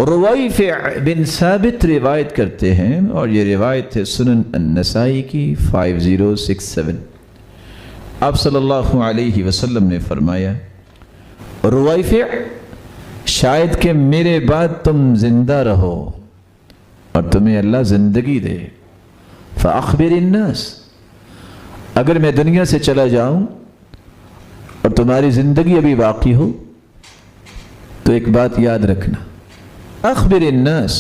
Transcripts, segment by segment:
रुवाइफ़ बिन साबित रिवायत करते हैं और ये रिवायत है सुनन अन्नसाई की 5067। आप सल्लल्लाहु अलैहि वसल्लम ने फरमाया, रुवाइफ़, शायद कि मेरे बाद तुम जिंदा रहो और तुम्हें अल्लाह जिंदगी दे, फ़अख़बिरिन नास, अगर मैं दुनिया से चला जाऊं और तुम्हारी जिंदगी अभी बाकी हो तो एक बात याद रखना, अख़बिरिन नास,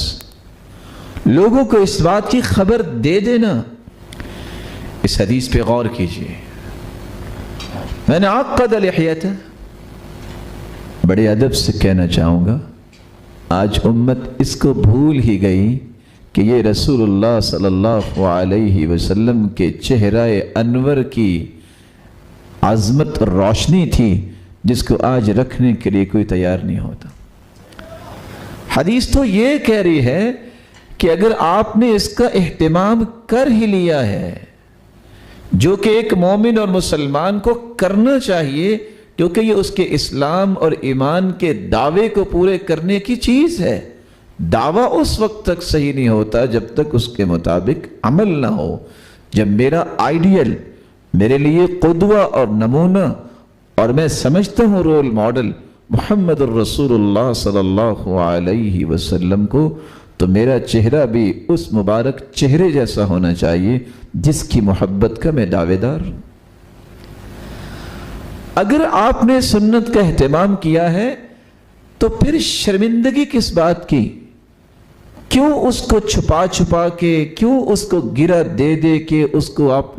लोगों को इस बात की खबर दे देना। इस हदीस पे गौर कीजिए। मैंने अक़द लिहियता, बड़े अदब से कहना चाहूँगा, आज उम्मत इसको भूल ही गई कि ये रसूलुल्लाह सल्लल्लाहु अलैहि वसल्लम के चेहराए अनवर की आज़मत और रोशनी थी, जिसको आज रखने के लिए कोई तैयार नहीं होता। हदीस तो ये कह रही है कि अगर आपने इसका एहतिमाम कर ही लिया है, जो कि एक मोमिन और मुसलमान को करना चाहिए, क्योंकि ये उसके इस्लाम और ईमान के दावे को पूरे करने की चीज़ है। दावा उस वक्त तक सही नहीं होता जब तक उसके मुताबिक अमल ना हो। जब मेरा आइडियल, मेरे लिए कुदवा और नमूना और मैं समझता हूँ रोल मॉडल मुहम्मद रसूलुल्लाह सल्लल्लाहु अलैहि वसल्लम को, तो मेरा चेहरा भी उस मुबारक चेहरे जैसा होना चाहिए जिसकी मोहब्बत का मैं दावेदार हूँ। अगर आपने सुन्नत का एहतिमाम किया है तो फिर शर्मिंदगी किस बात की? क्यों उसको छुपा छुपा के, क्यों उसको गिरा दे दे के उसको आप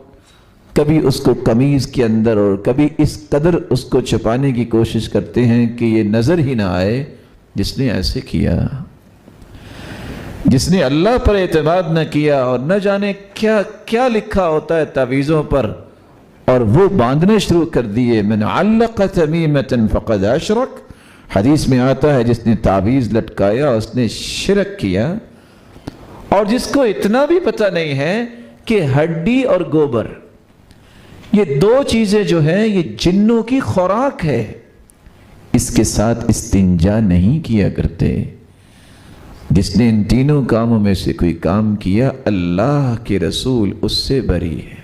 कभी उसको कमीज के अंदर और कभी इस कदर उसको छुपाने की कोशिश करते हैं कि ये नजर ही ना आए। जिसने ऐसे किया, जिसने अल्लाह पर एतमाद न किया और न जाने क्या क्या लिखा होता है तावीज़ों पर, और वो बांधने शुरू कर दिए, मन अल्लक़ तमीमतन फ़क़द अशरक, हदीस में आता है जिसने तावीज़ लटकाया उसने शिरक किया। और जिसको इतना भी पता नहीं है कि हड्डी और गोबर, ये दो चीजें जो है ये जिन्नों की खुराक है, इसके साथ इस्तिंजा नहीं किया करते। जिसने इन तीनों कामों में से कोई काम किया, अल्लाह के रसूल उससे बरी है।